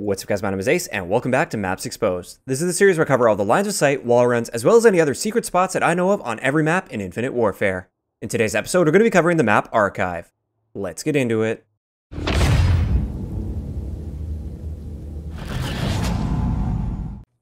What's up guys, my name is Ace, and welcome back to Maps Exposed. This is the series where I cover all the lines of sight, wall runs, as well as any other secret spots that I know of on every map in Infinite Warfare. In today's episode, we're going to be covering the map Archive. Let's get into it.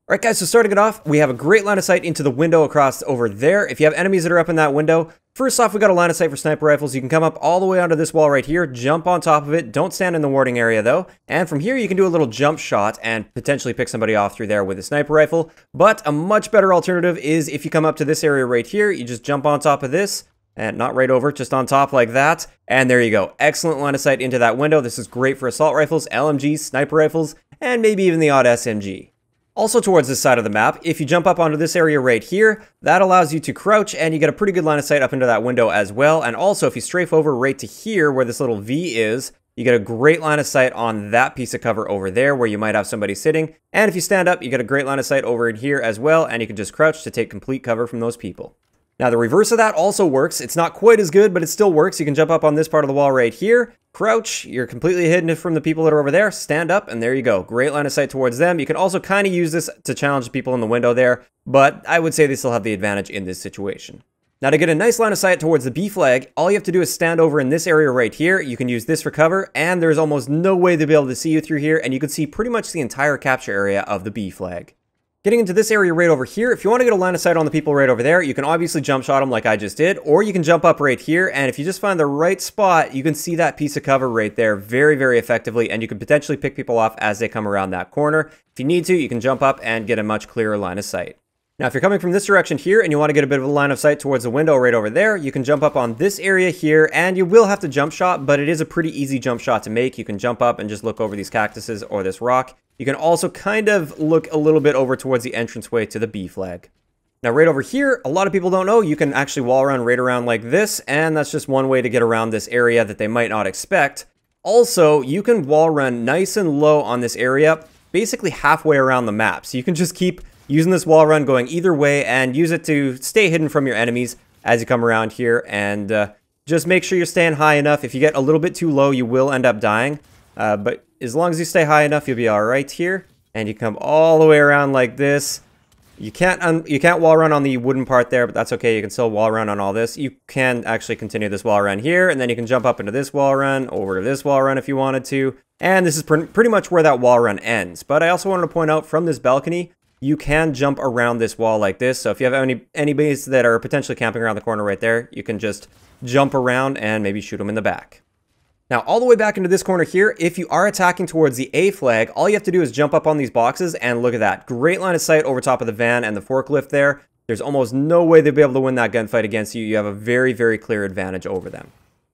Alright guys, so starting it off, we have a great line of sight into the window across over there. If you have enemies that are up in that window, first off we got a line of sight for sniper rifles. You can come up all the way onto this wall right here, jump on top of it, don't stand in the warding area though, and from here you can do a little jump shot and potentially pick somebody off through there with a sniper rifle. But a much better alternative is if you come up to this area right here, you just jump on top of this, and not right over, just on top like that, and there you go. Excellent line of sight into that window. This is great for assault rifles, LMGs, sniper rifles, and maybe even the odd SMG. Also towards this side of the map, if you jump up onto this area right here, that allows you to crouch and you get a pretty good line of sight up into that window as well. And also if you strafe over right to here where this little V is, you get a great line of sight on that piece of cover over there where you might have somebody sitting. And if you stand up, you get a great line of sight over in here as well, and you can just crouch to take complete cover from those people. Now the reverse of that also works. It's not quite as good, but it still works. You can jump up on this part of the wall right here, crouch, you're completely hidden from the people that are over there, stand up, and there you go. Great line of sight towards them. You can also kind of use this to challenge people in the window there, but I would say they still have the advantage in this situation. Now to get a nice line of sight towards the B flag, all you have to do is stand over in this area right here. You can use this for cover, and there's almost no way they'll be able to see you through here, and you can see pretty much the entire capture area of the B flag. Getting into this area right over here, if you want to get a line of sight on the people right over there, you can obviously jump shot them like I just did, or you can jump up right here, and if you just find the right spot, you can see that piece of cover right there very, very effectively, and you can potentially pick people off as they come around that corner. If you need to, you can jump up and get a much clearer line of sight. Now, if you're coming from this direction here and you want to get a bit of a line of sight towards the window right over there, you can jump up on this area here, and you will have to jump shot, but it is a pretty easy jump shot to make. You can jump up and just look over these cactuses or this rock. You can also kind of look a little bit over towards the entranceway to the B flag. Now, right over here, a lot of people don't know, you can actually wall run right around like this, and that's just one way to get around this area that they might not expect. Also, you can wall run nice and low on this area, basically halfway around the map. So you can just keep using this wall run going either way and use it to stay hidden from your enemies as you come around here, and just make sure you're staying high enough. If you get a little bit too low, you will end up dying, but as long as you stay high enough, you'll be all right here. And you come all the way around like this. You can't wall run on the wooden part there, but that's okay. You can still wall run on all this. You can actually continue this wall run here, and then you can jump up into this wall run, over to this wall run if you wanted to. And this is pretty much where that wall run ends. But I also wanted to point out from this balcony, you can jump around this wall like this. So if you have any bases that are potentially camping around the corner right there, you can just jump around and maybe shoot them in the back. Now, all the way back into this corner here, if you are attacking towards the A flag, all you have to do is jump up on these boxes, and look at that. Great line of sight over top of the van and the forklift there. There's almost no way they'll be able to win that gunfight against you. You have a very, very clear advantage over them.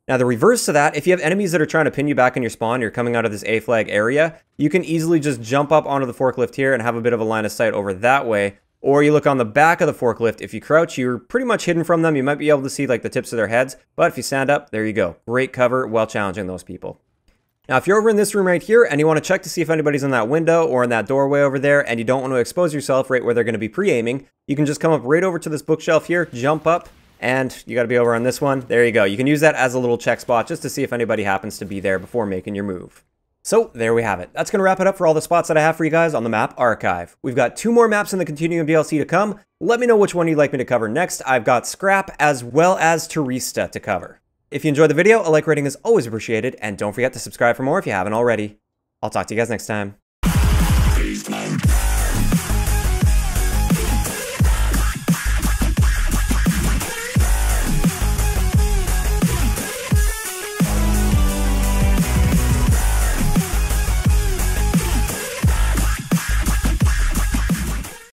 Now, the reverse to that, if you have enemies that are trying to pin you back in your spawn, you're coming out of this A flag area, you can easily just jump up onto the forklift here and have a bit of a line of sight over that way. Or you look on the back of the forklift. If you crouch, you're pretty much hidden from them. You might be able to see like the tips of their heads, but if you stand up, there you go. Great cover while challenging those people. Now, if you're over in this room right here and you want to check to see if anybody's in that window or in that doorway over there, and you don't want to expose yourself right where they're going to be pre-aiming, you can just come up right over to this bookshelf here, jump up, and you got to be over on this one. There you go. You can use that as a little check spot just to see if anybody happens to be there before making your move. So, there we have it. That's going to wrap it up for all the spots that I have for you guys on the map Archive. We've got 2 more maps in the Continuum DLC to come. Let me know which one you'd like me to cover next. I've got Scrap as well as Terista to cover. If you enjoyed the video, a like rating is always appreciated, and don't forget to subscribe for more if you haven't already. I'll talk to you guys next time.